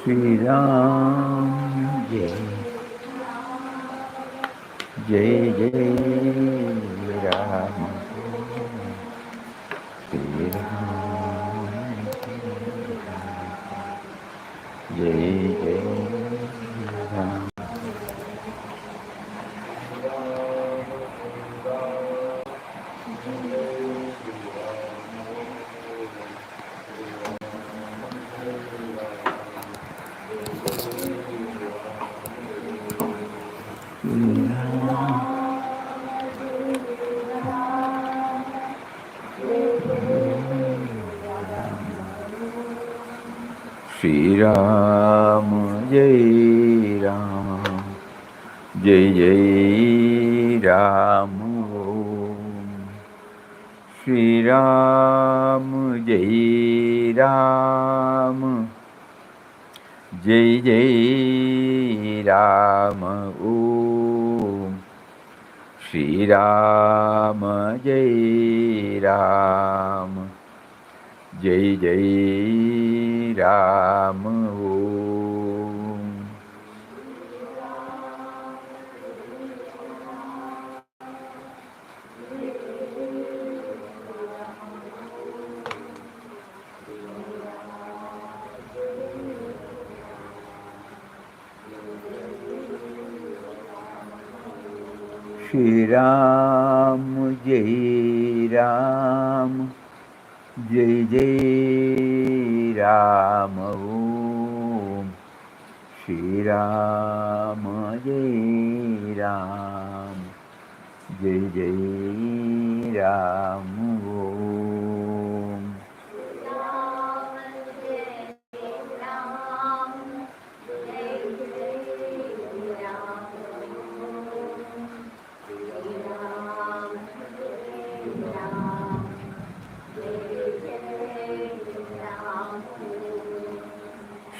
Shri Ram, Jai Jai Jai Ram, Shri Ram, Jai Jai Ram. Shri Ram, Jai Ram, Jai Jai Ram. Shri Ram, Jai Ram, Jai Jai Ram. Om Shri Ram, Jai Ram, Jai Jai Ram. Om Shri Ram, Jai Ram, Jai Jai Ram. Om Shri Ram, Jai Ram, Jai Jai Ram. Om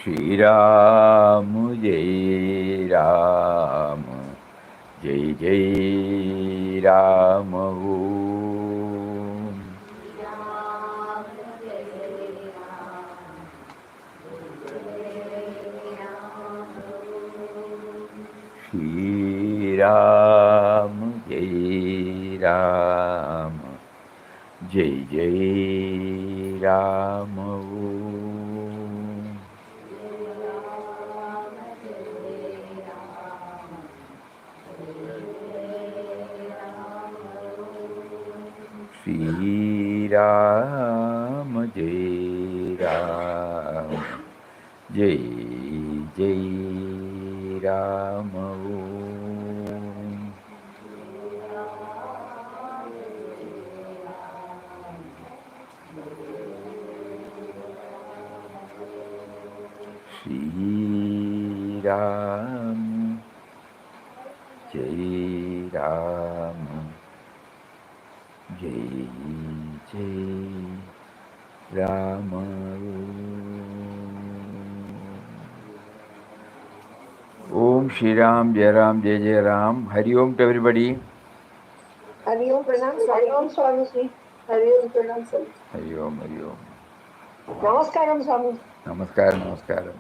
Shri Ram, Jai Ram, Jai Jai Ram. Om Shri Ram, Jai Ram, Jai Jai Ram. Om Shri Ram, Jai Ram, Jai Jai Ram. Om Shri Ram, Jai Ram, Jai Jai Ram. Om Shri Ram, Jai Ram, Jai Jai Ram. Hari Om to everybody. Hari Om, Pranam, Hari Om, Swami. Hari Om, Pranam, Swami. Hari Om, Hari Om. Namaskaram, Swami. Namaskaram, Namaskaram.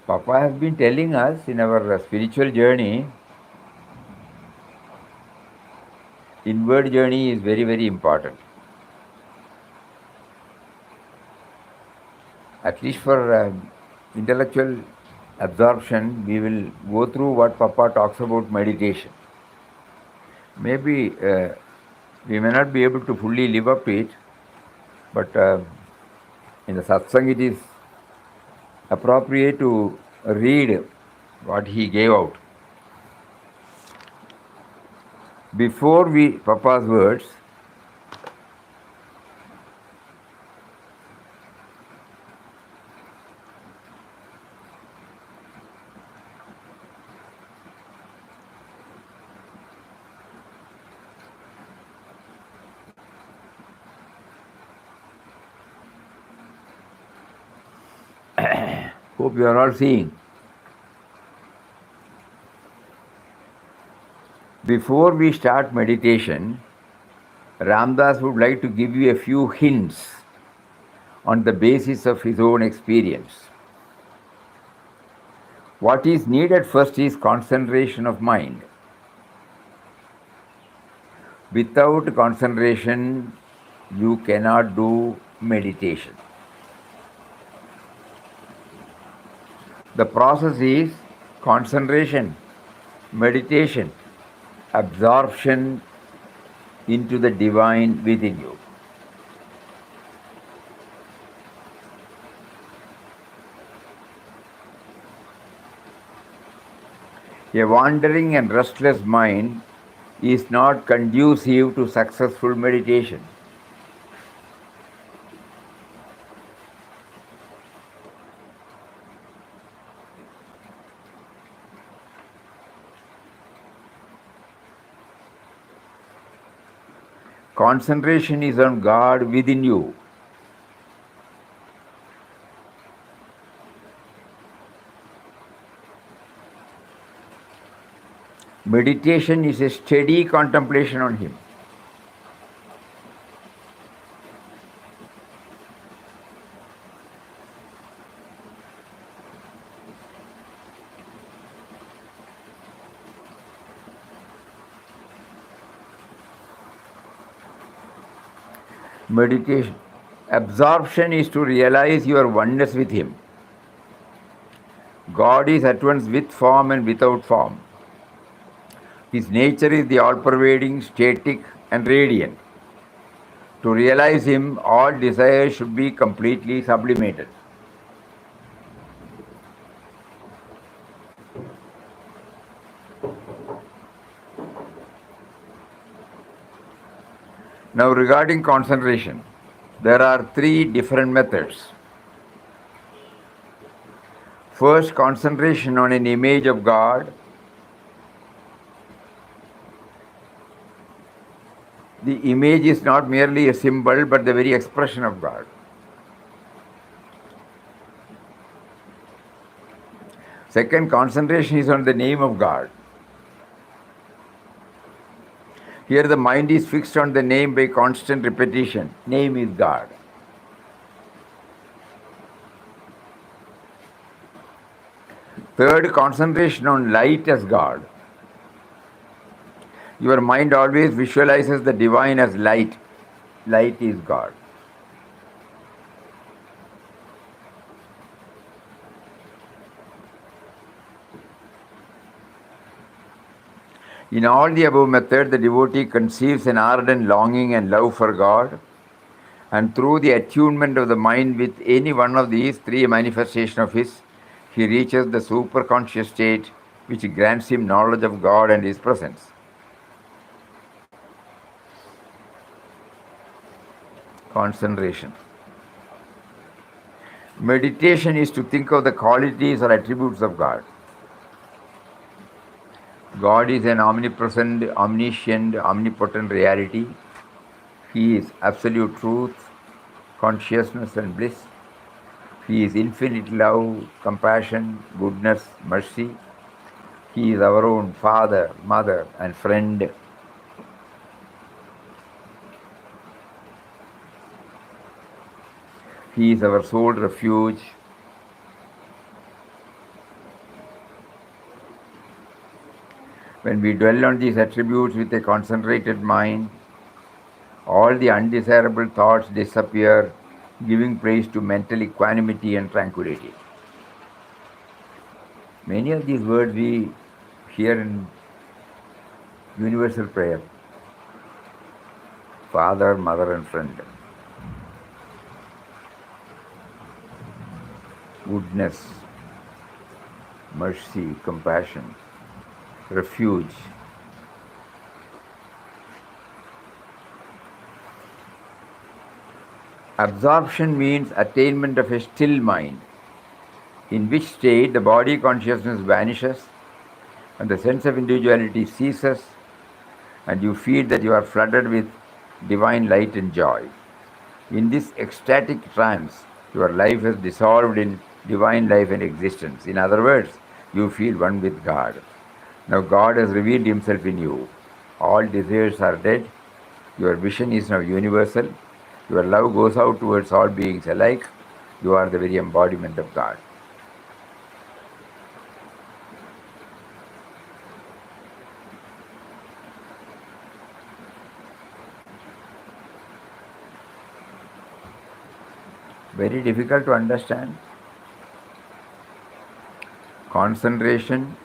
Papa has been telling us in our spiritual journey, inward journey is very, very important. At least for intellectual absorption, we will go through what Papa talks about meditation. Maybe We may not be able to fully live up to it, but in the satsang it is appropriate to read what he gave out. Before Papa's words, hope you are all seeing. Before we start meditation, Ramdas would like to give you a few hints on the basis of his own experience. What is needed first is concentration of mind. Without concentration, you cannot do meditation. The process is concentration, meditation, absorption into the divine within you. A wandering and restless mind is not conducive to successful meditation. Concentration is on God within you. Meditation is a steady contemplation on Him. Meditation. Absorption is to realize your oneness with Him. God is at once with form and without form. His nature is the all-pervading, static, and radiant. To realize Him, all desires should be completely sublimated. Now, regarding concentration, there are three different methods. First, concentration on an image of God. The image is not merely a symbol, but the very expression of God. Second, concentration is on the name of God. Here the mind is fixed on the name by constant repetition. Name is God. Third, concentration on light as God. Your mind always visualizes the divine as light. Light is God. In all the above methods, the devotee conceives an ardent longing and love for God, and through the attunement of the mind with any one of these three manifestations of His, he reaches the superconscious state which grants him knowledge of God and His presence. Concentration. Meditation is to think of the qualities or attributes of God. God is an omnipresent, omniscient, omnipotent reality. He is absolute truth, consciousness, and bliss. He is infinite love, compassion, goodness, mercy. He is our own Father, Mother, and friend. He is our sole refuge. When we dwell on these attributes with a concentrated mind, all the undesirable thoughts disappear, giving place to mental equanimity and tranquility. Many of these words we hear in universal prayer. father, mother, and friend. Goodness, mercy, compassion, refuge. Absorption means attainment of a still mind, in which state the body consciousness vanishes and the sense of individuality ceases, and you feel that you are flooded with divine light and joy. In this ecstatic trance, your life has dissolved in divine life and existence. In other words, you feel one with God. Now God has revealed Himself in you. All desires are dead. Your vision is now universal. Your love goes out towards all beings alike. You are the very embodiment of God. Very difficult to understand. Concentration,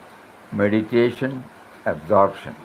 meditation, absorption.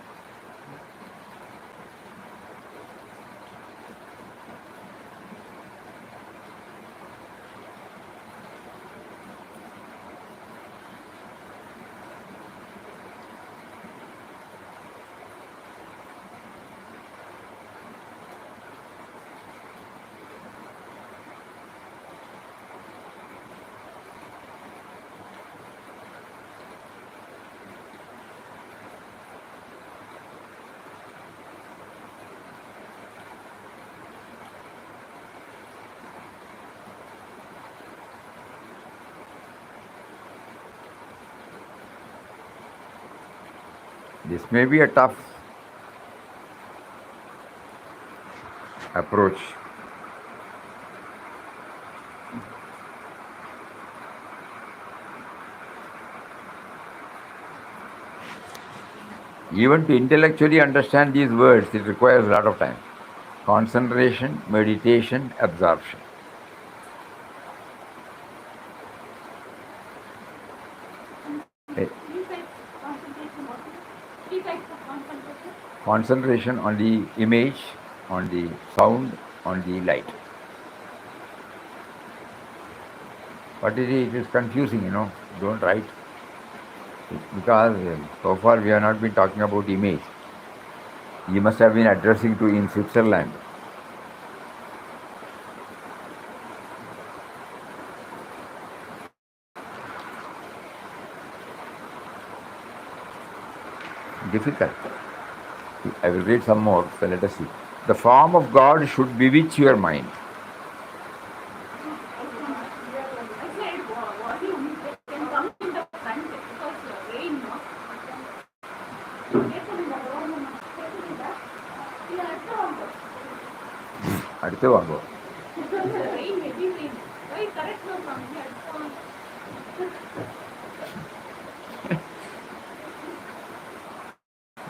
This may be a tough approach. Even to intellectually understand these words, it requires a lot of time. Concentration, meditation, absorption. Concentration on the image, on the sound, on the light. What is it? It is confusing, Don't write. Because so far we have not been talking about image. You must have been addressing to in Switzerland. Difficult. I will read some more, so let us see. The form of God should bewitch your mind. அடுத்து வாங்குவோம்.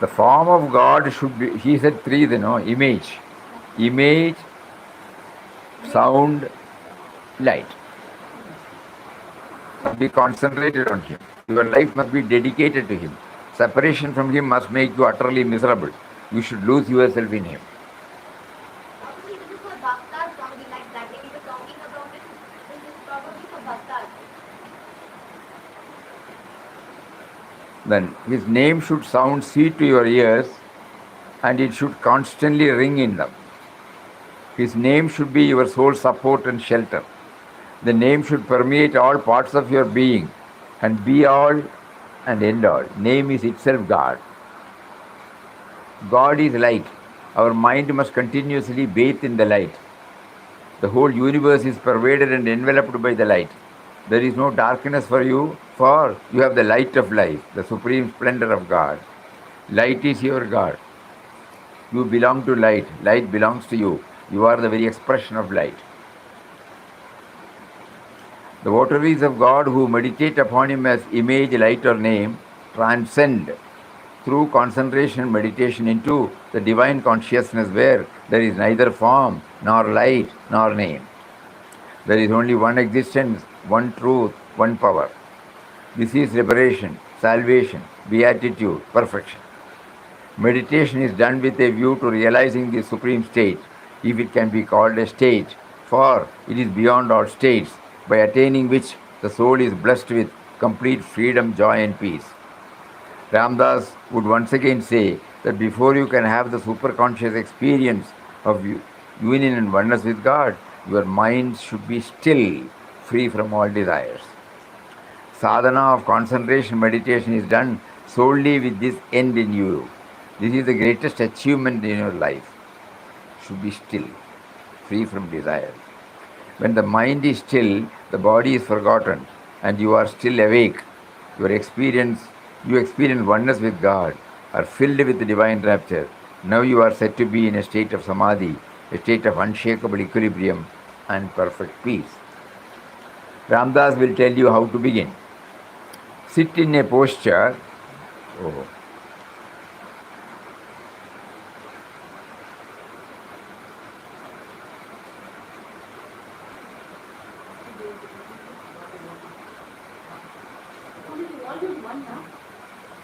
The form of God should be, he said three, image. Image, sound, light. Must be concentrated on Him. Your life must be dedicated to Him. Separation from Him must make you utterly miserable. You should lose yourself in Him. Then His name should sound sweet to your ears, and it should constantly ring in them. His name should be your sole support and shelter. The name should permeate all parts of your being and be all and end all. Name is itself God. God is light. Our mind must continuously bathe in the light. The whole universe is pervaded and enveloped by the light. There is no darkness for you, for you have the light of life, the supreme splendor of God. Light is your God. You belong to light. Light belongs to you. You are the very expression of light. The votaries of God who meditate upon Him as image, light, or name transcend through concentration and meditation into the divine consciousness where there is neither form, nor light, nor name. There is only one existence, one truth, one power. This is liberation, salvation, beatitude, perfection. Meditation is done with a view to realizing the supreme state, if it can be called a state, for it is beyond all states, by attaining which the soul is blessed with complete freedom, joy, and peace. Ramdas would once again say that before you can have the superconscious experience of union and oneness with God, your mind should be still, free from all desires. Sadhana of concentration meditation is done solely with this end in you. This is the greatest achievement in your life. Should be still, free from desire. When the mind is still, the body is forgotten, and you are still awake. You experience oneness with God, are filled with the divine rapture. Now you are said to be in a state of samadhi, a state of unshakable equilibrium and perfect peace. Ramdas will tell you how to begin. Sit in a posture. Oh.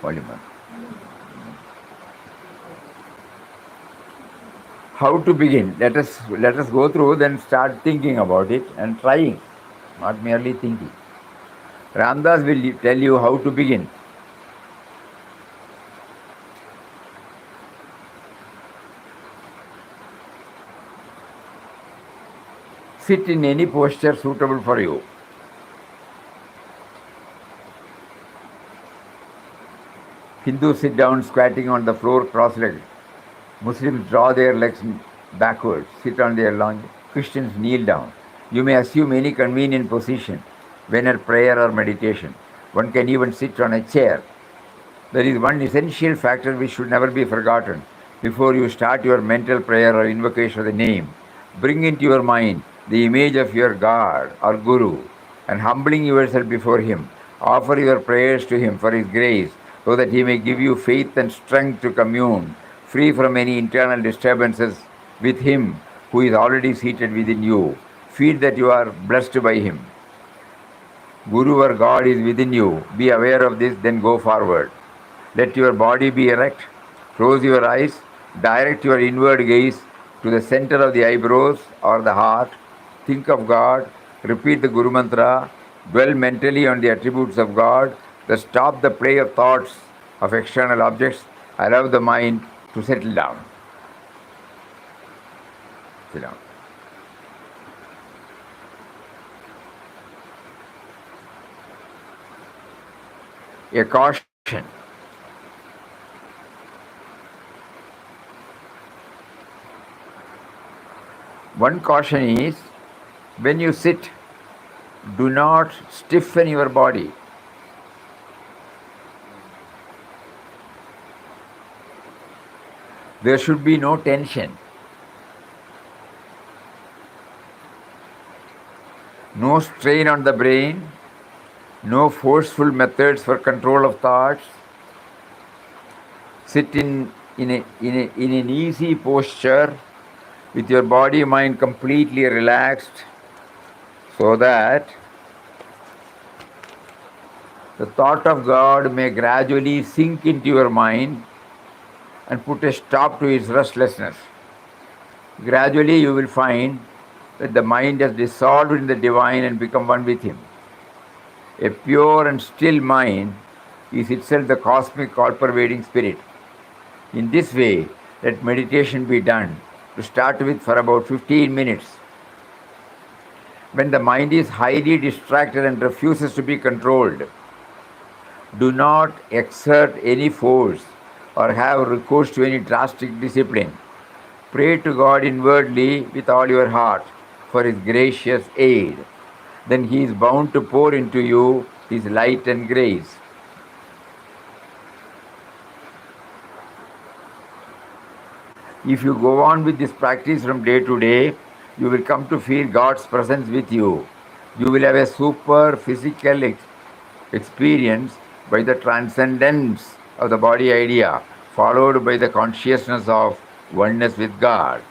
Volume one. How to begin? Let us go through, then start thinking about it and trying, not merely thinking. Ramdas will tell you how to begin. Sit in any posture suitable for you. Hindus sit down squatting on the floor cross-legged. Muslims draw their legs backwards, sit on their lunge. Christians kneel down. You may assume any convenient position when at prayer or meditation. One can even sit on a chair. There is one essential factor which should never be forgotten before you start your mental prayer or invocation of the name. Bring into your mind the image of your God or Guru, and humbling yourself before Him, offer your prayers to Him for His grace, so that He may give you faith and strength to commune, free from any internal disturbances, with Him who is already seated within you. Feel that you are blessed by Him. Guru or God is within you. Be aware of this, then go forward. Let your body be erect. Close your eyes. Direct your inward gaze to the center of the eyebrows or the heart. Think of God. Repeat the Guru Mantra. Dwell mentally on the attributes of God. Thus stop the play of thoughts of external objects. Allow the mind to settle down. Sit down. A caution. One caution is, when you sit, do not stiffen your body. There should be no tension, no strain on the brain, no forceful methods for control of thoughts. Sit in an easy posture with your body mind completely relaxed, so that the thought of God may gradually sink into your mind and put a stop to its restlessness. Gradually you will find that the mind has dissolved in the divine and become one with Him. A pure and still mind is itself the cosmic all-pervading spirit. In this way, let meditation be done, to start with for about 15 minutes. When the mind is highly distracted and refuses to be controlled, do not exert any force or have recourse to any drastic discipline. Pray to God inwardly with all your heart for His gracious aid. Then He is bound to pour into you His light and grace. If you go on with this practice from day to day, you will come to feel God's presence with you. You will have a super physical experience by the transcendence of the body idea, followed by the consciousness of oneness with God.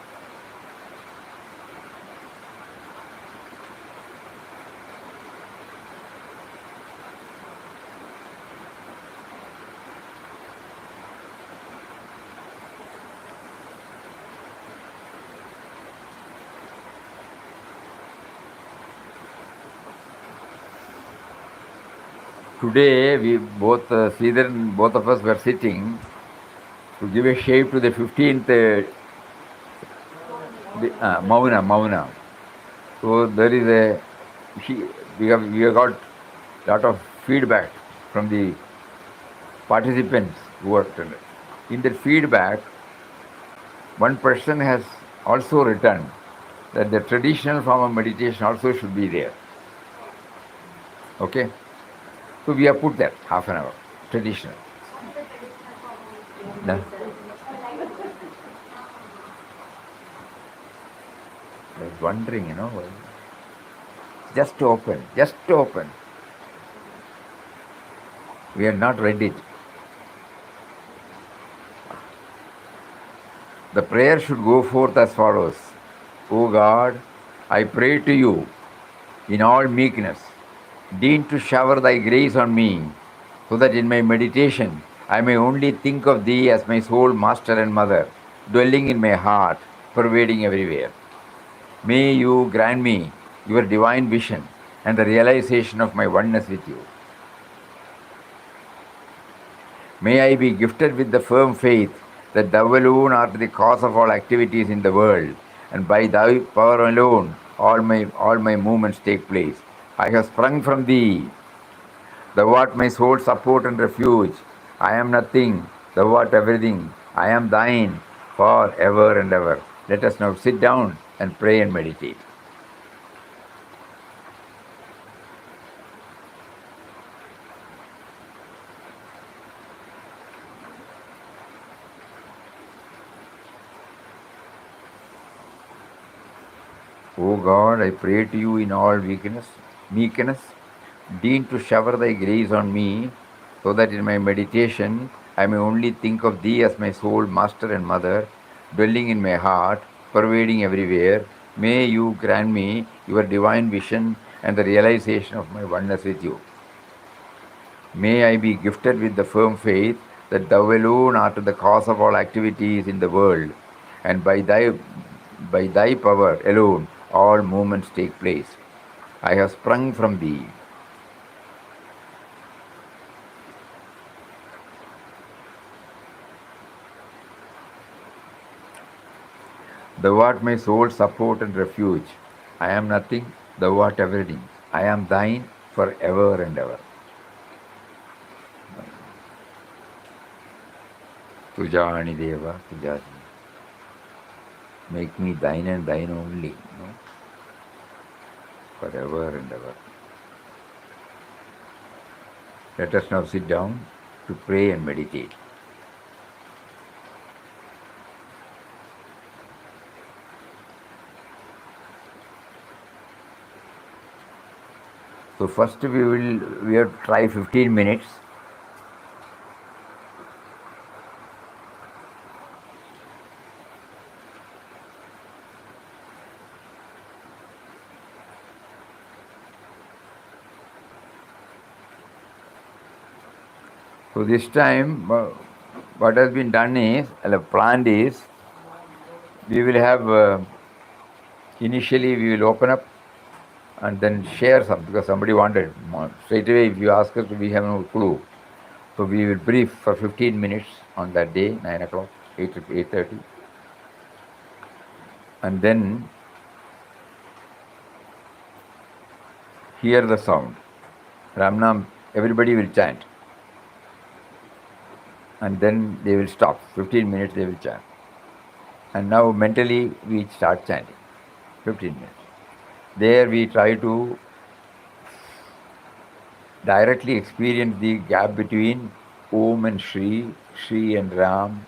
today we both, Sridhar and both of us were sitting to give a shape to the 15th Mauna. So there is we have got a lot of feedback from the participants who are attended. In that feedback, one person has also written that the traditional form of meditation also should be there. Okay? So we have put that half an hour, traditional. No? I was wondering, just to open. We had not read it. The prayer should go forth as follows. O God, I pray to you in all meekness, deign to shower thy grace on me, so that in my meditation I may only think of thee as my sole master and mother, dwelling in my heart, pervading everywhere. May you grant me your divine vision and the realization of my oneness with you. May I be gifted with the firm faith that thou alone art the cause of all activities in the world, and by thy power alone all my movements take place. I have sprung from thee. Thou art my sole support and refuge. I am nothing. Thou art everything. I am thine for ever and ever. Let us now sit down and pray and meditate. O God, I pray to you in all meekness, deign to shower thy grace on me, so that in my meditation I may only think of thee as my sole master and mother, dwelling in my heart, pervading everywhere. May you grant me your divine vision and the realization of my oneness with you. May I be gifted with the firm faith that thou alone art the cause of all activities in the world, and by thy power alone all movements take place. I have sprung from thee. Thou art my sole support and refuge. I am nothing, thou art everything. I am thine for ever and ever. Tujani Deva, Tujani. Make me thine and thine only, forever and ever. Let us now sit down to pray and meditate. So first we have to try 15 minutes. So this time what has been done is, planned is, we will have, initially we will open up and then share some, because somebody wanted more. Straight away if you ask us, we have no clue. So we will brief for 15 minutes on that day, 9 o'clock, 8:30. And then hear the sound. Ramnam, everybody will chant. And then they will stop. 15 minutes they will chant. And now mentally we start chanting. 15 minutes. There we try to directly experience the gap between Om and Shri, Shri and Ram,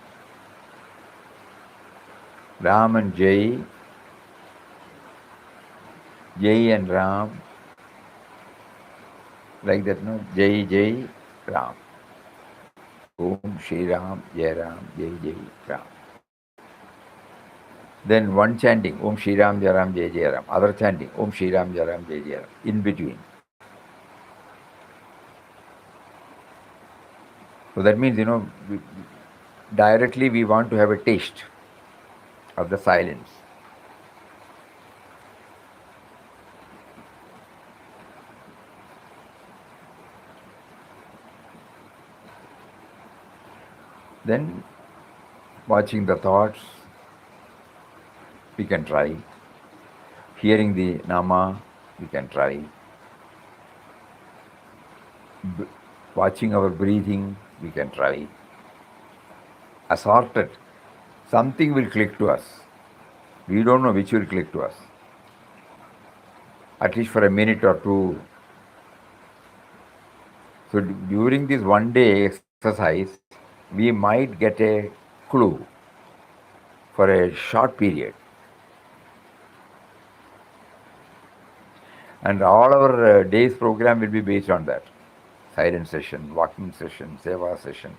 Ram and Jai, Jai and Ram, like that, no? Jai, Jai, Ram. Om Shri Ram, Jai Ram, Jai Jai Ram. Then one chanting, Om Shri Ram, Jai Ram, Jai Jai Ram. Other chanting, Om Shri Ram, Jai Ram, Jai Jai Ram. In between. So that means, directly we want to have a taste of the silence. Then watching the thoughts, we can try. Hearing the nama, we can try. Watching our breathing, we can try. Assorted. Something will click to us. We don't know which will click to us. At least for a minute or two. So during this one day exercise, we might get a clue for a short period. And all our day's program will be based on that. Silent session, walking session, seva session,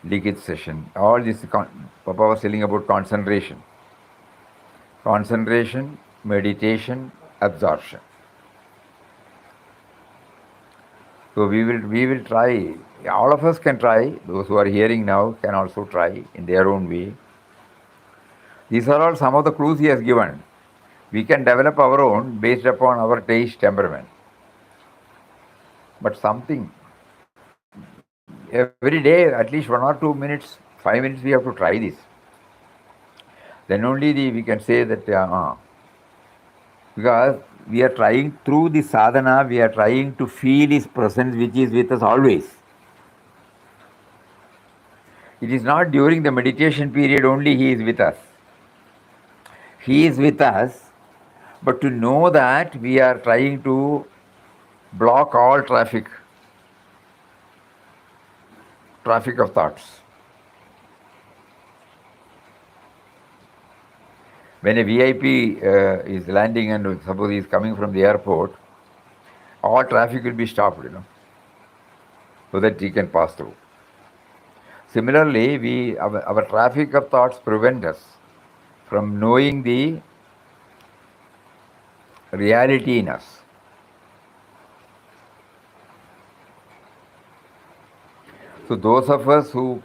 liquid session. All this, Papa was telling about concentration. Concentration, meditation, absorption. So we will try. All of us can try. Those who are hearing now can also try in their own way. These are all some of the clues he has given. We can develop our own based upon our taste, temperament. But something, every day, at least 1 or 2 minutes, 5 minutes, we have to try this. Then only we can say that, because we are trying through the sadhana, we are trying to feel his presence which is with us always. It is not during the meditation period only he is with us. He is with us, but to know that we are trying to block all traffic of thoughts. When a VIP is landing and suppose he is coming from the airport, all traffic will be stopped, so that he can pass through. Similarly, our traffic of thoughts prevent us from knowing the reality in us. So those of us who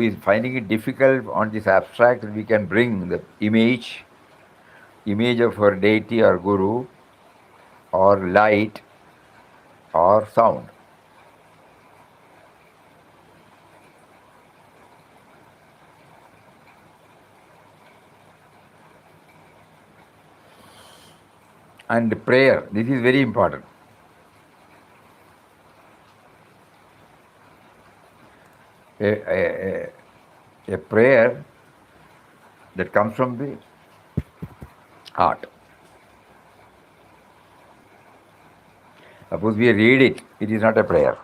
is finding it difficult on this abstract, we can bring the image of our deity or guru, or light, or sound. And prayer, this is very important. A prayer that comes from the heart. Suppose we read it, it is not a prayer.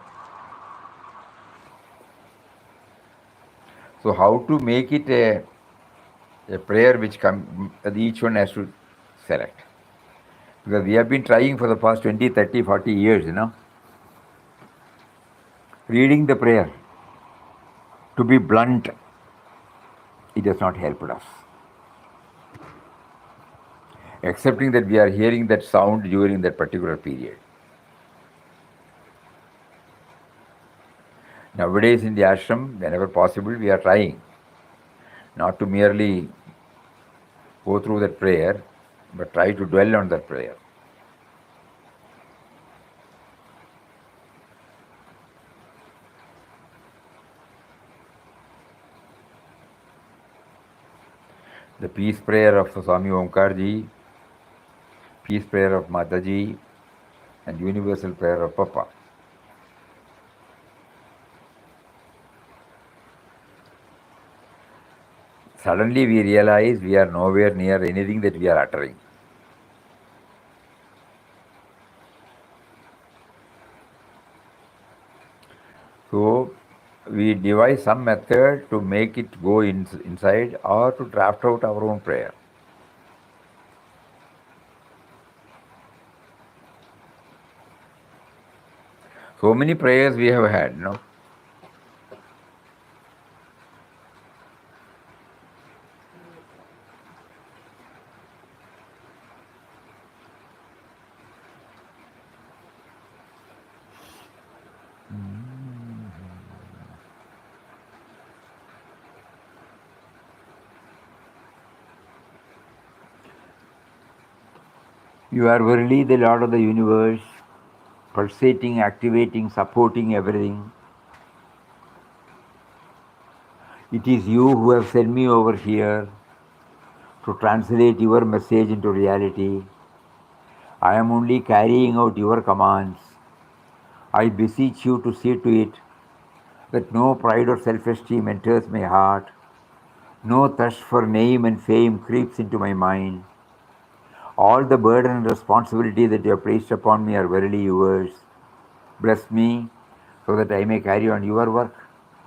So how to make it a prayer which each one has to select? Because we have been trying for the past 20, 30, 40 years, reading the prayer. To be blunt, it has not helped us. Accepting that we are hearing that sound during that particular period. Nowadays in the ashram, whenever possible, we are trying not to merely go through that prayer, but try to dwell on that prayer. The peace prayer of Swami Omkarji, peace prayer of Mataji, and universal prayer of Papa. Suddenly we realize we are nowhere near anything that we are uttering. So we devise some method to make it go inside, or to draft out our own prayer. So many prayers we have had, You are verily the Lord of the universe, pulsating, activating, supporting everything. It is you who have sent me over here to translate your message into reality. I am only carrying out your commands. I beseech you to see to it that no pride or self esteem enters my heart, no thirst for name and fame creeps into my mind. All the burden and responsibility that you have placed upon me are verily yours. Bless me so that I may carry on your work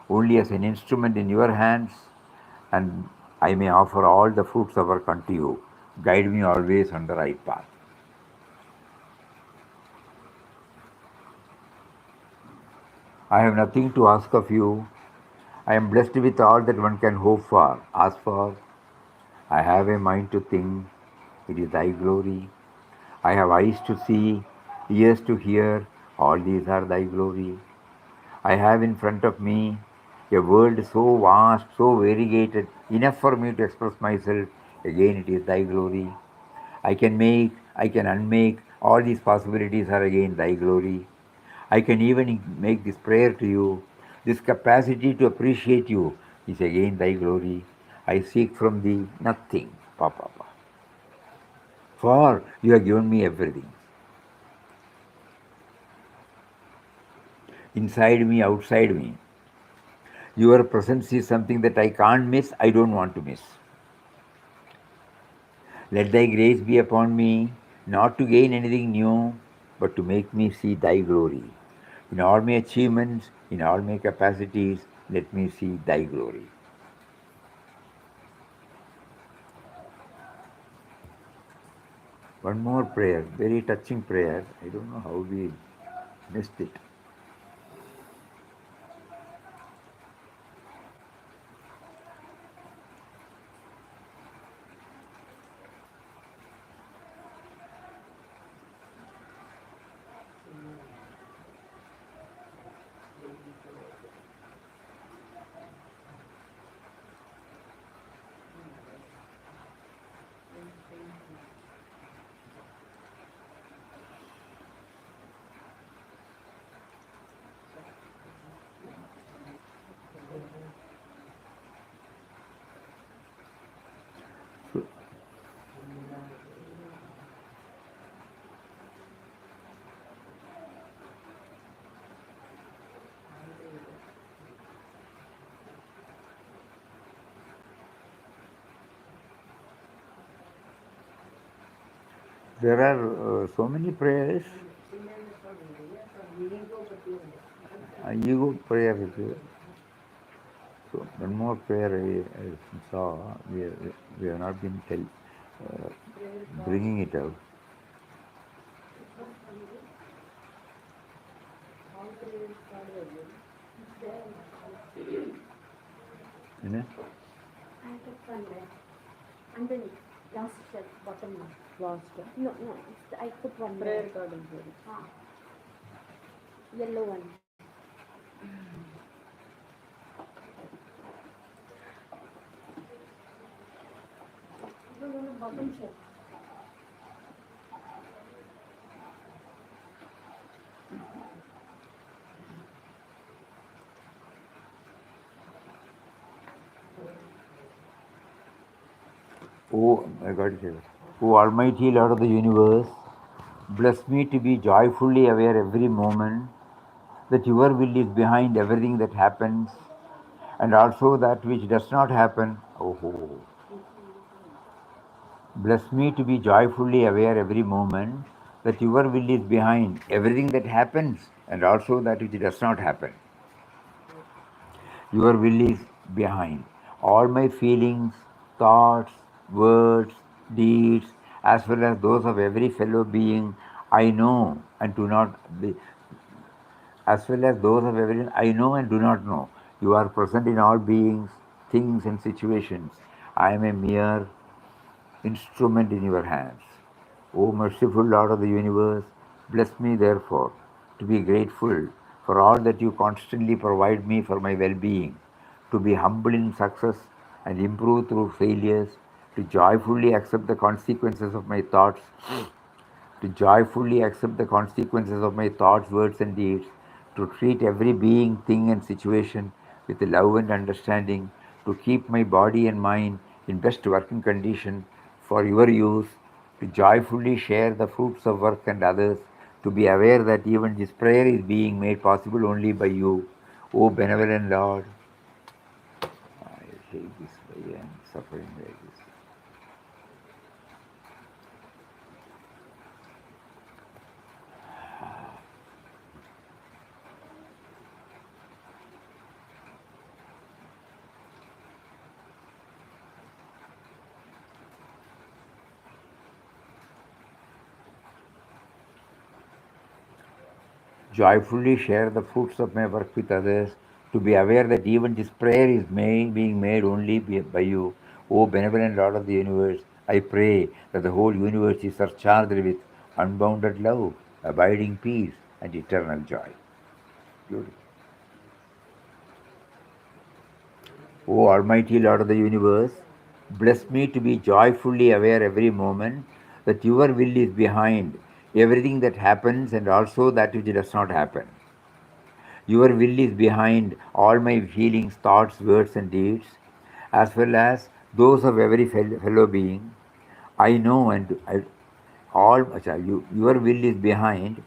only as an instrument in your hands, and I may offer all the fruits of work unto you. Guide me always on the right path. I have nothing to ask of you. I am blessed with all that one can hope for, ask for. I have a mind to think. It is thy glory. I have eyes to see, ears to hear. All these are thy glory. I have in front of me a world so vast, so variegated, enough for me to express myself. Again, it is thy glory. I can make, I can unmake. All these possibilities are again thy glory. I can even make this prayer to you. This capacity to appreciate you is again thy glory. I seek from thee nothing, Papa. For you have given me everything. Inside me, outside me. Your presence is something that I can't miss, I don't want to miss. Let thy grace be upon me, not to gain anything new, but to make me see thy glory. In all my achievements, in all my capacities, let me see thy glory. One more prayer, very touching prayer. I don't know how we missed it. So, there are so many prayers. Ego prayer is there. So one more prayer I saw. We have not been bringing it out. You know? I took one there. Underneath. Last shelf, bottom one. Last. No, no. I put one prayer card inside. Yellow one. No, no, no, bottom shelf. Oh, I got it here. O Almighty Lord of the universe, bless me to be joyfully aware every moment that your will is behind everything that happens and also that which does not happen. Oh. Bless me to be joyfully aware every moment that your will is behind everything that happens and also that which does not happen. Your will is behind all my feelings, thoughts, words, deeds, as well as those of every fellow being I know and do not be, as well as those of every I know and do not know. You are present in all beings, things, and situations. I am a mere instrument in your hands. O merciful Lord of the universe, bless me therefore to be grateful for all that you constantly provide me for my well being, to be humble in success and improve through failures, to joyfully accept the consequences of my thoughts, to joyfully accept the consequences of my thoughts, words, and deeds, to treat every being, thing, and situation with love and understanding, to keep my body and mind in best working condition for your use, to joyfully share the fruits of work and others, to be aware that even this prayer is being made possible only by you, O benevolent Lord. I hate this way and suffering like this. Joyfully share the fruits of my work with others, to be aware that even this prayer is being made only by you, O benevolent Lord of the universe. I pray that the whole universe is surcharged with unbounded love, abiding peace, and eternal joy. Beautiful. O Almighty Lord of the universe, bless me to be joyfully aware every moment that your will is behind everything that happens and also that which does not happen. Your will is behind all my feelings, thoughts, words, and deeds, as well as those of every fellow being. I know and your will is behind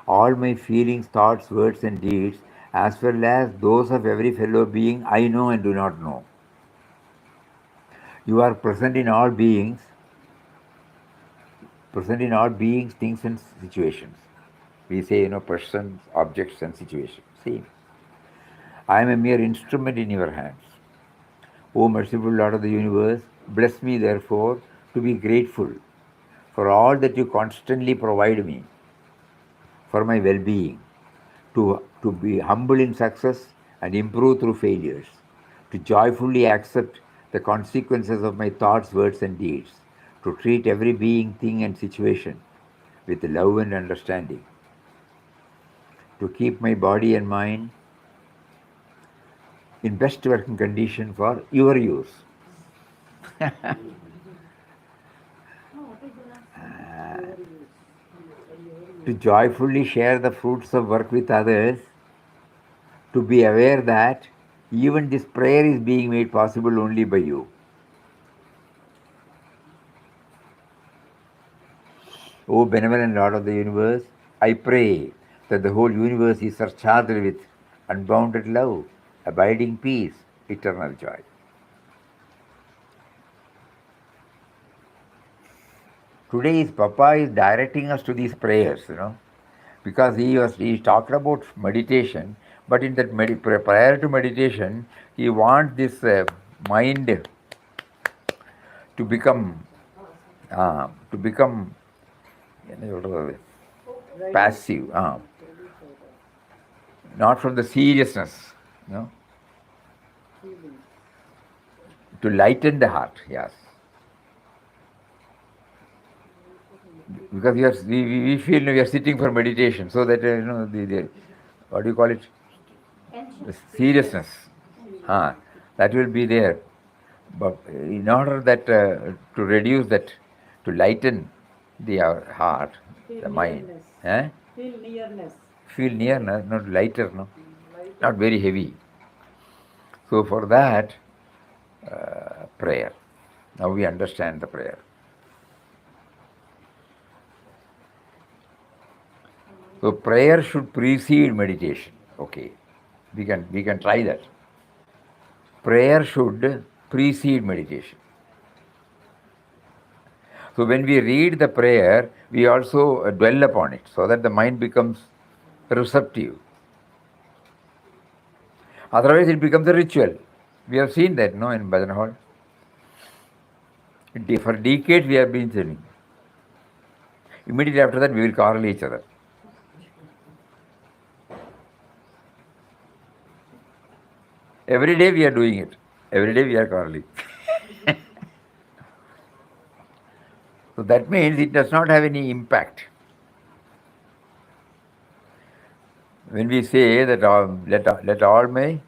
all my feelings, thoughts, words, and deeds, as well as those of every fellow being I know and do not know. You are present in all beings, things, and situations. We say, persons, objects, and situations. See, I am a mere instrument in your hands. O merciful Lord of the universe, bless me therefore to be grateful for all that you constantly provide me for my well-being, to be humble in success and improve through failures, to joyfully accept the consequences of my thoughts, words, and deeds, to treat every being, thing, and situation with love and understanding, to keep my body and mind in best working condition for your use. To joyfully share the fruits of work with others, to be aware that even this prayer is being made possible only by you. O benevolent Lord of the universe, I pray that the whole universe is surcharged with unbounded love, abiding peace, eternal joy. Today, Papa is directing us to these prayers, because he talked about meditation, but in that prior to meditation, he wants this mind to become passive, not from the seriousness, to lighten the heart. Yes, because we feel we are sitting for meditation, so that the what do you call it? The seriousness, that will be there. But in order that to reduce that, to lighten the heart, the mind, feel nearness, not lighter, not very heavy. So for that, prayer. Now we understand the prayer. So prayer should precede meditation. Okay, we can try that. Prayer should precede meditation. So when we read the prayer, we also dwell upon it, so that the mind becomes receptive. Otherwise, it becomes a ritual. We have seen that, in Bhajan Hall. For decades, we have been saying. Immediately after that, we will quarrel each other. Every day we are doing it. Every day we are quarreling. So that means it does not have any impact. When we say that let all my,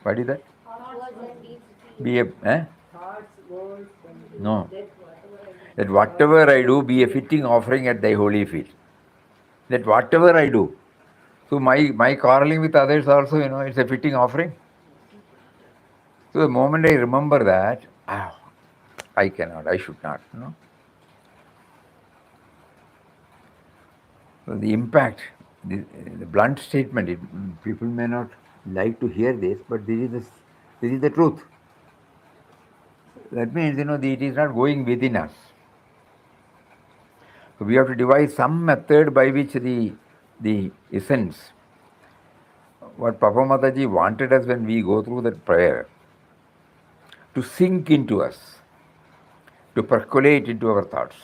what is that? Be a, no. That whatever I do be a fitting offering at thy holy feet. That whatever I do. So my quarreling with others also, it's a fitting offering. So the moment I remember that, I cannot, I should not, So the impact, the blunt statement, people may not like to hear this, but this is the truth. That means, it is not going within us. So we have to devise some method by which the essence, what Papa Mataji wanted us when we go through that prayer, to sink into us, to percolate into our thoughts,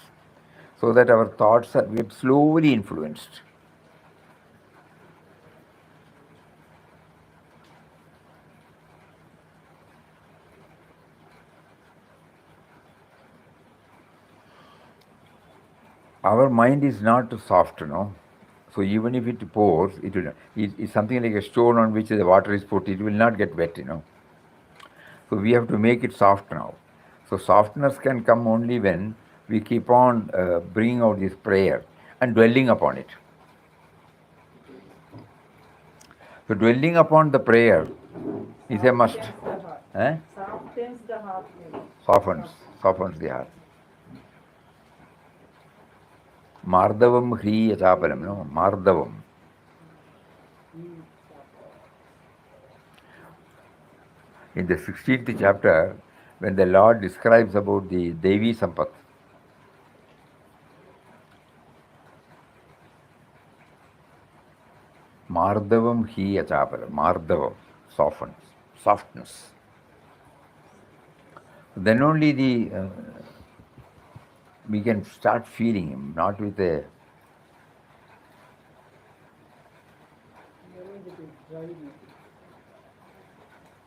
so that our thoughts get slowly influenced. Our mind is not soft, So even if it pours, it's something like a stone on which the water is put, it will not get wet, So we have to make it soft now. So softness can come only when we keep on bringing out this prayer and dwelling upon it. So dwelling upon the prayer is a must. Softens the heart. Softens the heart. Mardavam Hri Achapalam, Mardavam. In the 16th chapter, when the Lord describes about the Devi Sampat, Mardavam Hi Achapalam, Mardavam, softness. Then only we can start feeling him, not with a.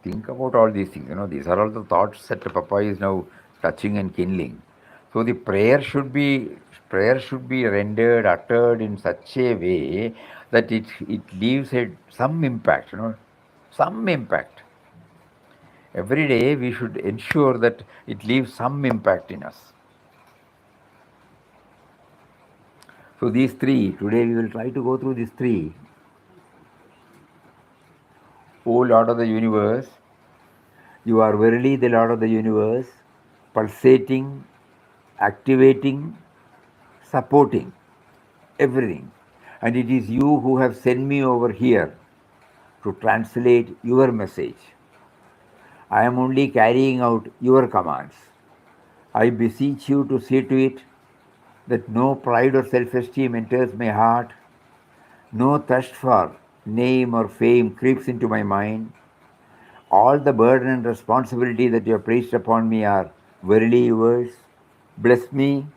Think about all these things. These are all the thoughts that Papa is now touching and kindling. So the prayer should be rendered, uttered in such a way that it leaves some impact. Some impact. Every day we should ensure that it leaves some impact in us. So these three, today we will try to go through these three. O Lord of the universe, you are verily the Lord of the universe, pulsating, activating, supporting everything. And it is you who have sent me over here to translate your message. I am only carrying out your commands. I beseech you to see to it that no pride or self-esteem enters my heart, no thirst for name or fame creeps into my mind. All the burden and responsibility that you have placed upon me are verily yours. Bless me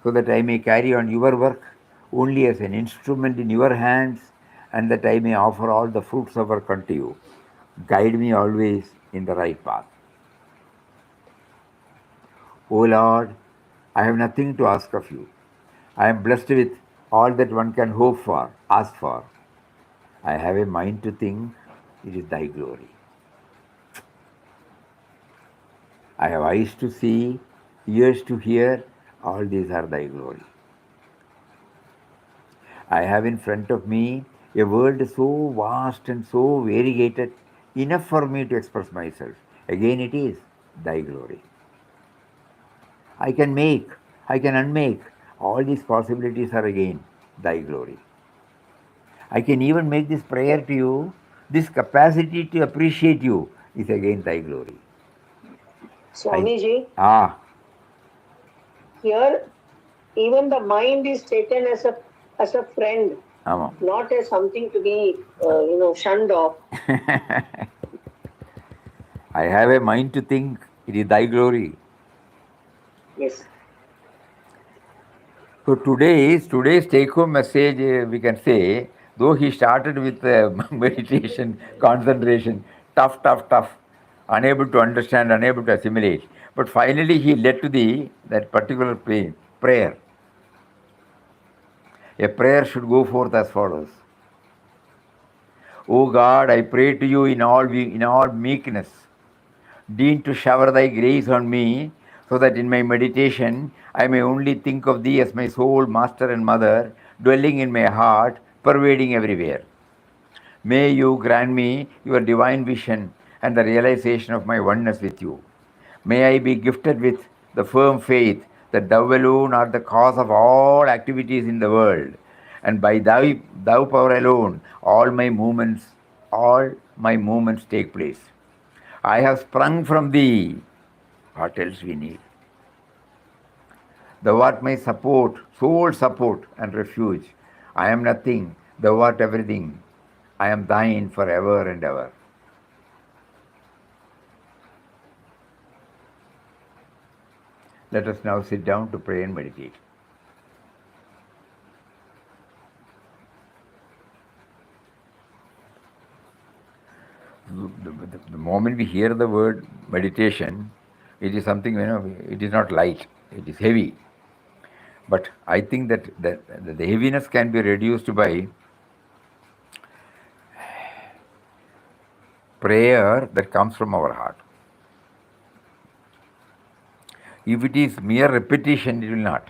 so that I may carry on your work only as an instrument in your hands, and that I may offer all the fruits of work unto you. Guide me always in the right path. O Lord, I have nothing to ask of you. I am blessed with all that one can hope for, ask for. I have a mind to think, it is thy glory. I have eyes to see, ears to hear, all these are thy glory. I have in front of me a world so vast and so variegated, enough for me to express myself. Again, it is thy glory. I can make, I can unmake. All these possibilities are again thy glory. I can even make this prayer to you. This capacity to appreciate you is again thy glory. Swamiji, here even the mind is taken as a friend, not as something to be shunned off. I have a mind to think, it is thy glory. Yes. So today's take-home message, we can say, though he started with meditation, concentration, tough, unable to understand, unable to assimilate, but finally he led to that particular prayer. A prayer should go forth as follows. O God, I pray to you in all meekness, deign to shower thy grace on me, so that in my meditation I may only think of thee as my sole master and mother, dwelling in my heart, pervading everywhere. May you grant me your divine vision and the realization of my oneness with you. May I be gifted with the firm faith that thou alone art the cause of all activities in the world, and by thou power alone, all my movements take place. I have sprung from thee. What else we need? Thou art my support, sole support and refuge. I am nothing, thou art everything. I am thine forever and ever. Let us now sit down to pray and meditate. The moment we hear the word meditation, it is something, it is not light, it is heavy. But I think that the heaviness can be reduced by prayer that comes from our heart. If it is mere repetition, it will not.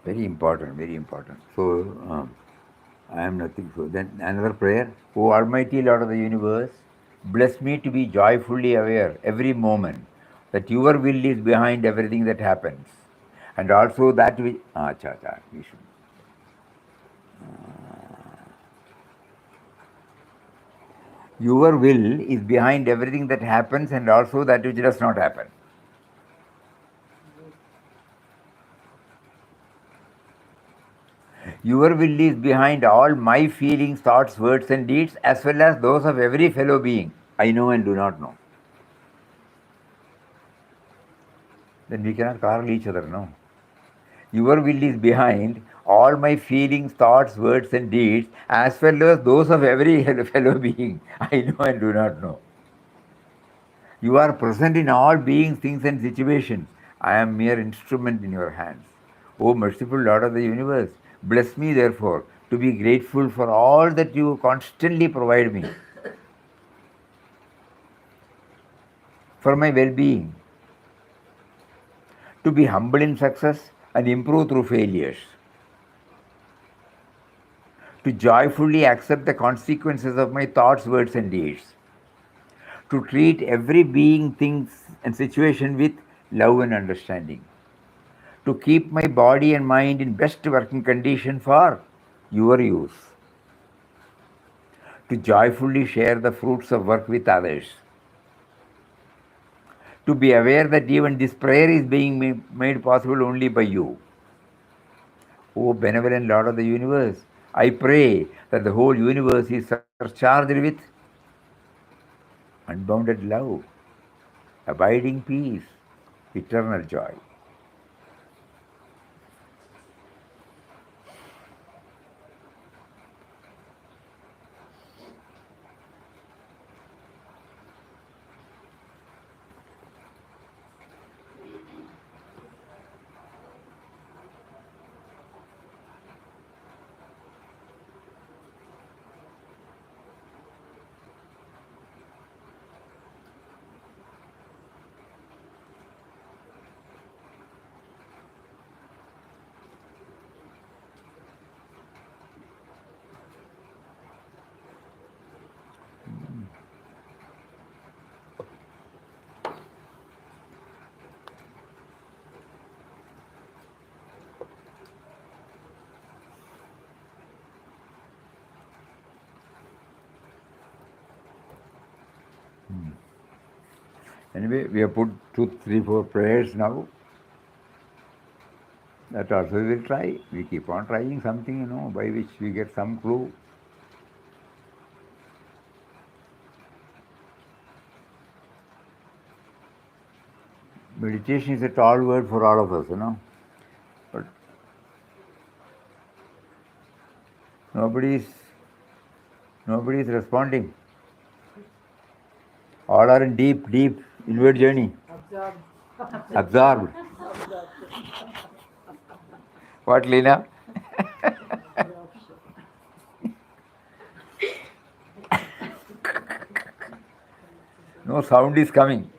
Very important, very important. So, I am nothing. So then another prayer. O Almighty Lord of the universe, bless me to be joyfully aware every moment that your will is behind everything that happens. And also that we should. Your will is behind everything that happens and also that which does not happen. Your will is behind all my feelings, thoughts, words, and deeds, as well as those of every fellow being I know and do not know. Then we cannot quarrel each other, no? Your will is behind all my feelings, thoughts, words, and deeds, as well as those of every fellow being I know and do not know. You are present in all beings, things, and situations. I am mere instrument in your hands. O merciful Lord of the universe, bless me, therefore, to be grateful for all that you constantly provide me for my well-being, to be humble in success and improve through failures, to joyfully accept the consequences of my thoughts, words, and deeds, to treat every being, things, and situation with love and understanding, to keep my body and mind in best working condition for your use, to joyfully share the fruits of work with others, to be aware that even this prayer is being made possible only by you. O benevolent Lord of the universe, I pray that the whole universe is surcharged with unbounded love, abiding peace, eternal joy. Anyway, we have put 2, 3, 4 prayers now. That also we will try. We keep on trying something, by which we get some clue. Meditation is a tall word for all of us, but nobody is responding. All are in deep inward journey. Absorbed. What, Lena? No sound is coming.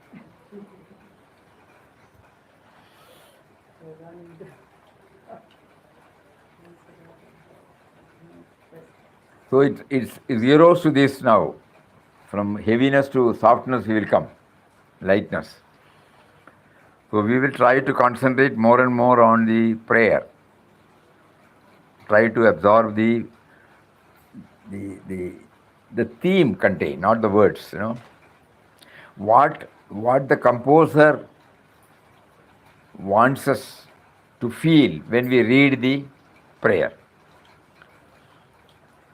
So it's zeros to this now. From heaviness to softness we will come, lightness. So we will try to concentrate more and more on the prayer. Try to absorb the theme contained, not the words, What the composer wants us to feel when we read the prayer.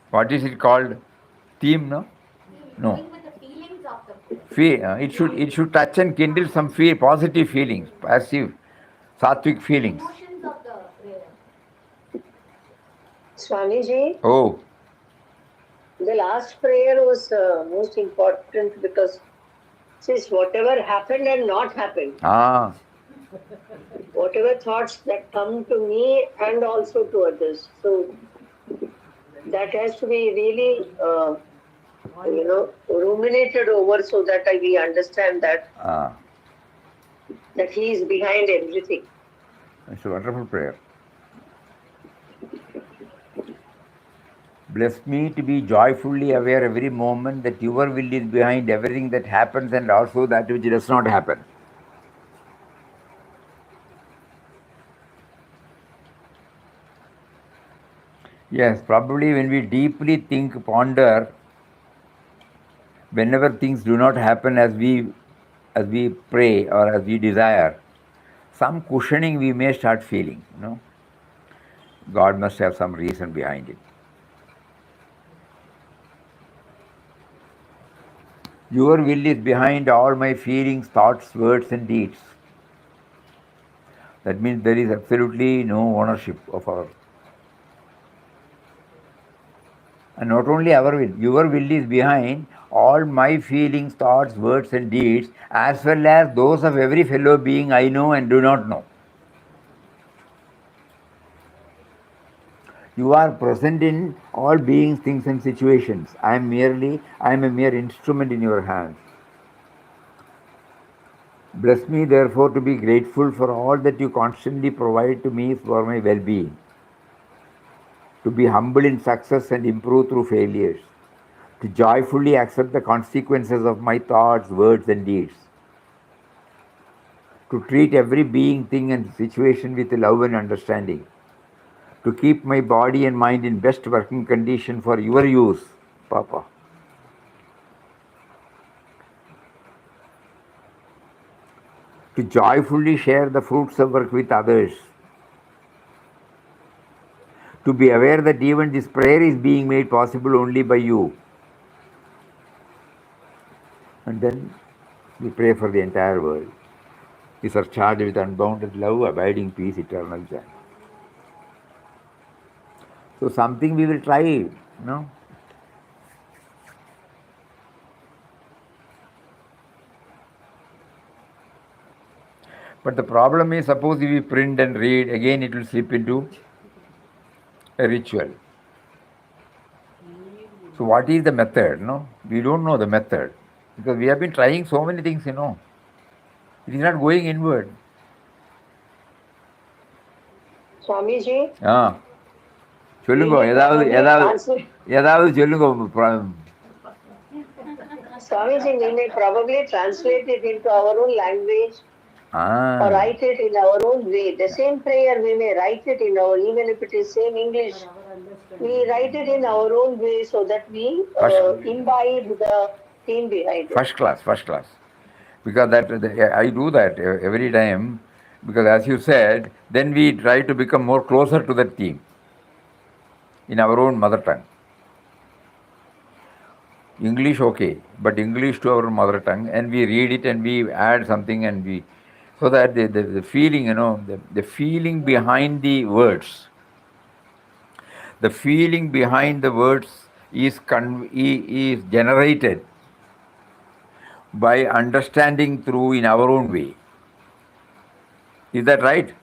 What is it called? Theme, no? No. Dealing with the feelings of the prayer. It should touch and kindle some positive feelings, passive, sattvic feelings. Emotions of the prayer. Swamiji, Oh, the last prayer was most important because since whatever happened and not happened, whatever thoughts that come to me and also to others, so that has to be really, ruminated over so that we understand that he is behind everything. it's a wonderful prayer. Bless me to be joyfully aware every moment that your will is behind everything that happens and also that which does not happen. Yes, probably when we deeply think, ponder, whenever things do not happen as we pray or as we desire, some cushioning we may start feeling, God must have some reason behind it. Your will is behind all my feelings, thoughts, words, and deeds. That means there is absolutely no ownership of our. And not only our will, your will is behind all my feelings, thoughts, words, and deeds, as well as those of every fellow being I know and do not know. You are present in all beings, things, and situations. I am a mere instrument in your hands. Bless me, therefore, to be grateful for all that you constantly provide to me for my well-being. To be humble in success and improve through failures. To joyfully accept the consequences of my thoughts, words, and deeds. To treat every being, thing, and situation with love and understanding. To keep my body and mind in best working condition for your use, Papa. To joyfully share the fruits of work with others. To be aware that even this prayer is being made possible only by you. And then we pray for the entire world. We are charged with unbounded love, abiding peace, eternal joy. So something we will try, But the problem is, suppose if we print and read, again it will slip into a ritual. So what is the method? We don't know the method. Because we have been trying so many things, It is not going inward. Swamiji? சொல்லுங்க ஏதாவது சொல்லுங்க Swamiji, we may probably translate it into our own language or write it in our own way. The same prayer we may write it in our, even if it is same English, we write it in our own way so that we imbibe the theme behind it. First class. Because I do that every time, because as you said, then we try to become more closer to that theme in our own mother tongue. English okay, but English to our mother tongue, and we read it and we add something and we, so that the feeling, the feeling behind the words, is generated by understanding through in our own way. Is that right?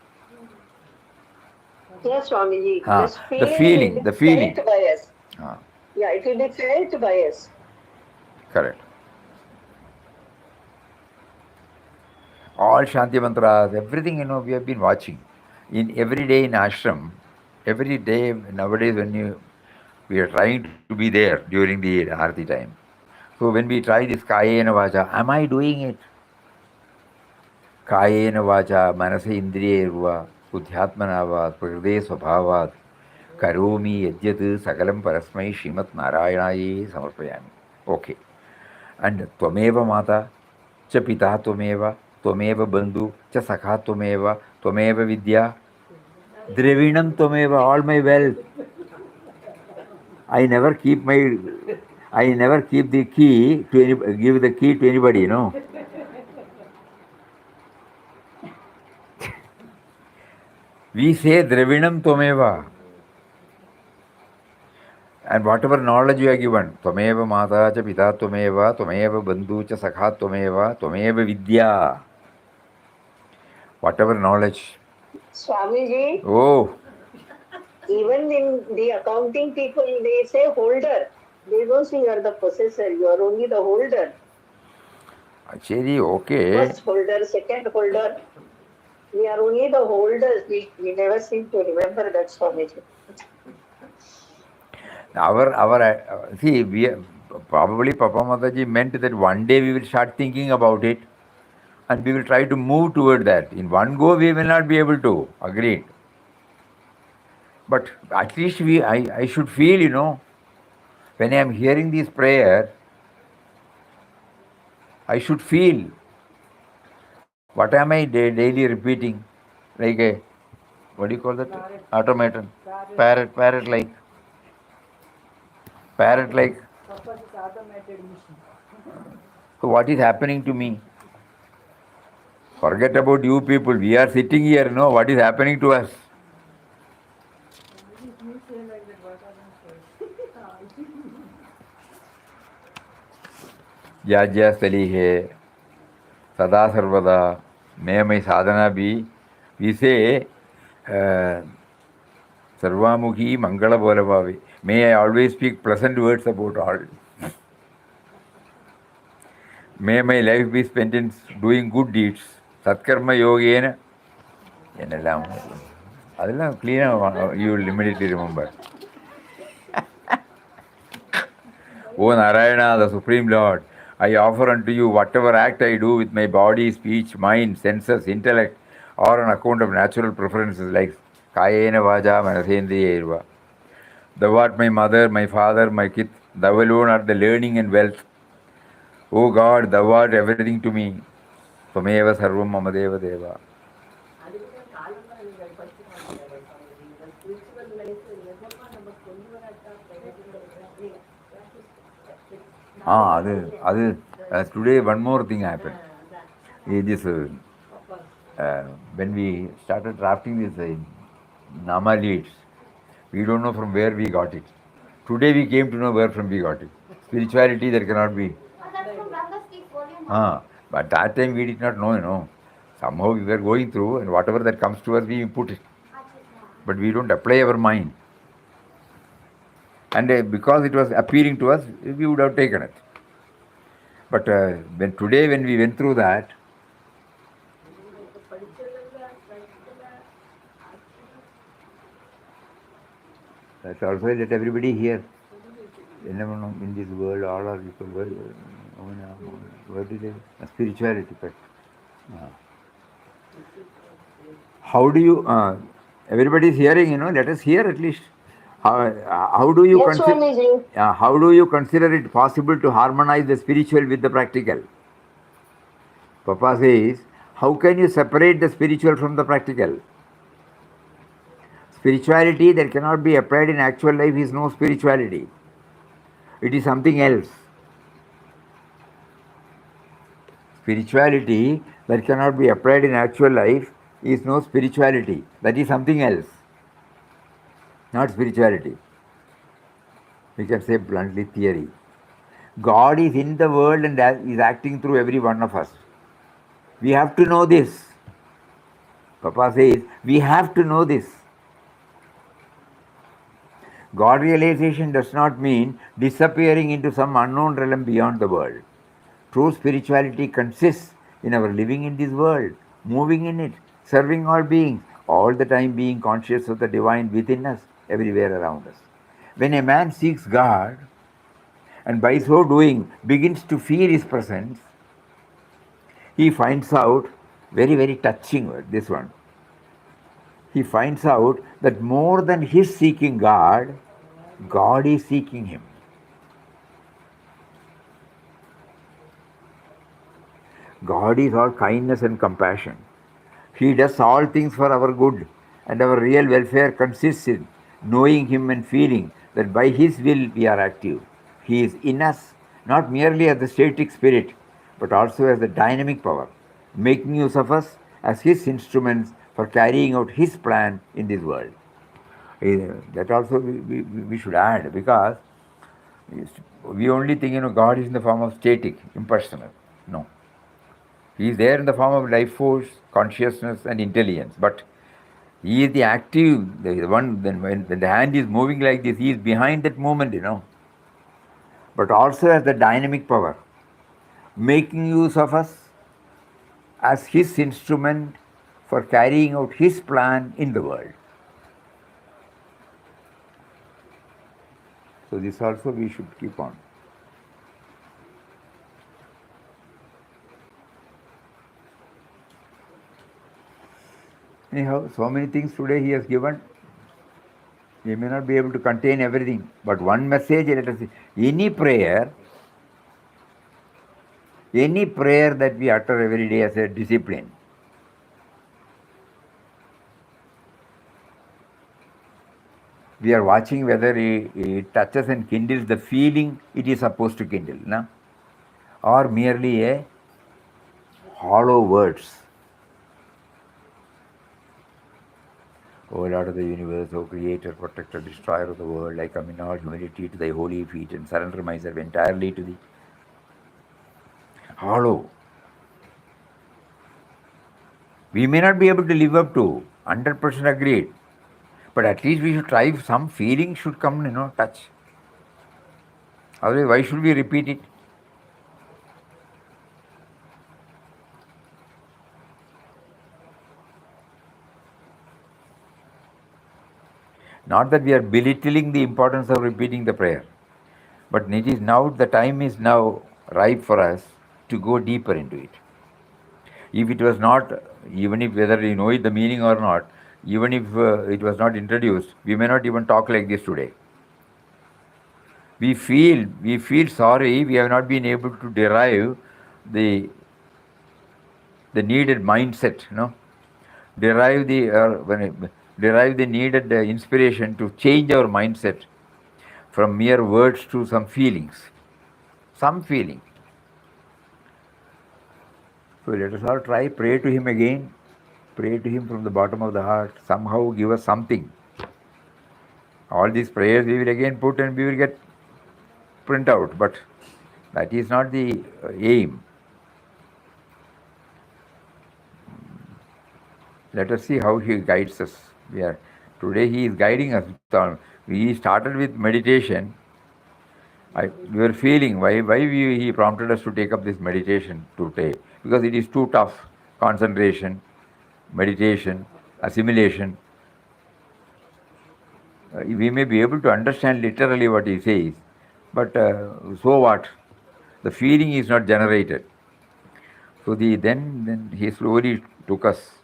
Yes, Swamiji. The feeling. Felt by us. Yeah, it will be felt by us. Correct. all Shanti mantras, everything, we have been watching. In every day in ashram, every day nowadays we are trying to be there during the Arati time. So when we try this Kayena Vacha, am I doing it? Kayena Vacha, Manasa Indriya Buddhyatmanavad, Prakride Swabhavat, Karomi Yajyat Sakalam Parasmai Srimat Narayanaye Samarpayami. Okay. And Tvameva Mata, Cha Pita Tvameva, Tvameva Bandhu, Cha Sakha Tvameva, Tvameva Vidya, Dravinam Tvameva, all my wealth. I never keep the key to give the key to anybody, We say Dravinam Tvameva. And whatever knowledge you are given, Tvameva Mata cha Pita Tvameva, Tvameva Bandhu cha Sakha Tvameva, Tvameva Vidya. Whatever knowledge. Swamiji. Oh. Even in the accounting people, they say holder. They don't say you are the possessor, you are only the holder. Actually, okay. First holder, second holder. We are only the holders. We never seem to remember that, Swamiji. We probably Papa Mataji meant that one day we will start thinking about it and we will try to move toward that. In one go, we will not be able to. Agreed. But at least I should feel, when I am hearing this prayer, I should feel what am I daily repeating? Like a, what do you call that? Parrot. Automaton. Parrot like. Parrot like. So what is happening to me? Forget about you people. We are sitting here, what is happening to us? Jajya Stali hai, Sada Sarvada, may my sadhana be, we say, Sarvamukhi Mangala Bolavavi. May I always speak pleasant words about all. May my life be spent in doing good deeds. Satkarma Yogena. Adela clean, you will immediately remember. O Narayana, the Supreme Lord, I offer unto you whatever act I do with my body, speech, mind, senses, intellect, or on account of natural preferences like Kayena Vaja Manasendriya Irva. Thou art my mother, my father, my kith. Thou alone art the learning and wealth. O God, thou art everything to me. Tvameva sarvam mama deva deva. Today one more thing happened. When we started drafting this Nama leads, we don't know from where we got it. Today we came to know where from we got it. Spirituality, there cannot be. But that time we did not know, Somehow we were going through, and whatever that comes to us, we put it. But we don't apply our mind. And because it was appealing to us, we would have taken it. But when we went through that, that's also let everybody hear. In this world, all are equal. What is it? Spirituality. But, how do you, everybody is hearing, let us hear at least. How do you how do you consider it possible to harmonize the spiritual with the practical? Papa says, how can you separate the spiritual from the practical? Spirituality that cannot be applied in actual life is no spirituality. It is something else. Spirituality that cannot be applied in actual life is no spirituality. That is something else. Not spirituality. We can say bluntly theory. God is in the world and is acting through every one of us. We have to know this. Papa says, we have to know this. God realization does not mean disappearing into some unknown realm beyond the world. True spirituality consists in our living in this world, moving in it, serving all beings, all the time being conscious of the divine within us, everywhere around us. When a man seeks God and by so doing begins to feel his presence, he finds out, very, very touching word, this one. He finds out that more than his seeking God, God is seeking him. God is all kindness and compassion. He does all things for our good, and our real welfare consists in knowing Him and feeling that by His will we are active. He is in us, not merely as the static spirit, but also as the dynamic power, making use of us as His instruments for carrying out His plan in this world. That also we should add, because we only think, God is in the form of static, impersonal. No. He is there in the form of life force, consciousness, and intelligence. But He is the active, the one, when the hand is moving like this, He is behind that movement, But also as the dynamic power, making use of us as His instrument for carrying out His plan in the world. So this also we should keep on. Anyhow, so many things today He has given. We may not be able to contain everything, but one message, let us see. Any prayer that we utter every day as a discipline, we are watching whether it touches and kindles the feeling it is supposed to kindle, no? Or merely a hollow words. O Lord of the universe, O Creator, Protector, Destroyer of the world, I come in all humility to Thy holy feet and surrender myself entirely to Thee. Hollow. We may not be able to live up to 100% agreed, but at least we should try. Some feeling should come, touch. Otherwise, why should we repeat it? Not that we are belittling the importance of repeating the prayer, but it is now, the time is now ripe for us to go deeper into it. If it was not, even if whether you know it, the meaning or not, even if it was not introduced, we may not even talk like this today. We feel sorry we have not been able to derive the needed mindset, derive the needed inspiration to change our mindset from mere words to some feelings. Some feeling. So let us all try, pray to Him again, pray to Him from the bottom of the heart, somehow give us something. All these prayers we will again put and we will get print out, but that is not the aim. Let us see how He guides us. Today He is guiding us. We started with meditation. We were feeling why He prompted us to take up this meditation today, because it is too tough. Concentration, meditation, assimilation. We may be able to understand literally what He says, but so what? The feeling is not generated. So then He slowly took us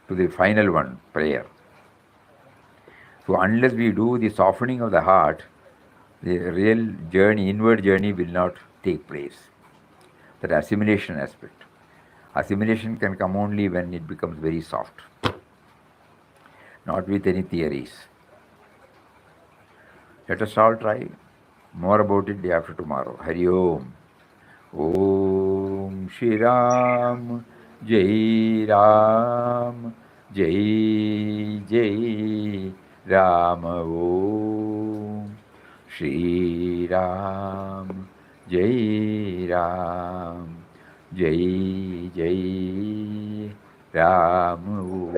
to the final one, prayer. So unless we do the softening of the heart, the real journey, inward journey, will not take place. That assimilation aspect. Assimilation can come only when it becomes very soft, not with any theories. Let us all try. More about it day after tomorrow. Hari Om. Om Shri Ram. Jai Ram. Jai Jai Ram. Om Shri Ram. Jai Ram. Jai Jai Ram. Om.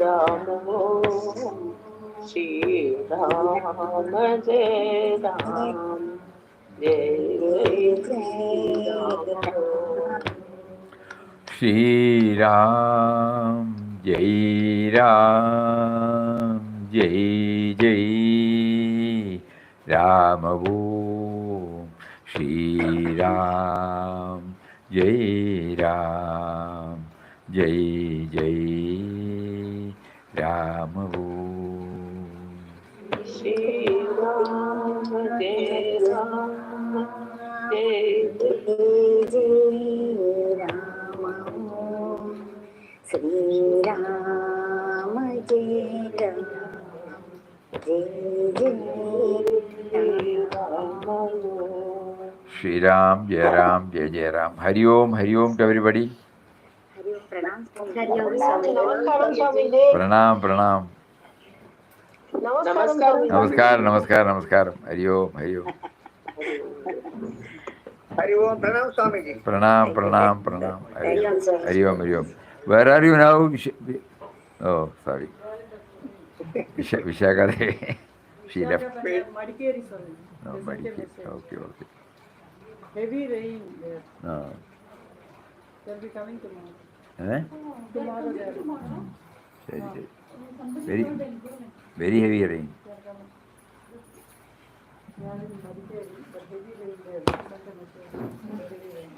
Ram Shri Ram, Jai Ram, Jai Ram. Shri Ram, Jai Ram, Jai Jai Ram Om. Shri Ram, Jai Ram, Jai Jai Ram Om. Shri Ram, Jai Ram, Jai Shri Ram, Jai Ram, Jai Shri Ram, Jai Ram, Jai Jai Ram. Hari Om to everybody. Namaskaram, Swamiji. Pranam, pranam. Namaskaram. Hari Om. Hari Om, Pranam Swamiji. Pranam. Hari Om. Where are you now? Oh, sorry. Vishaka. She left. Madikeri, sorry. No, Madikeri. Okay. Heavy rain there. No. They'll be coming tomorrow. Eh? Tomorrow they'll Sorry. Very heavy rain. they are coming. They are in Madikeri, but heavy rain there. Heavy rain.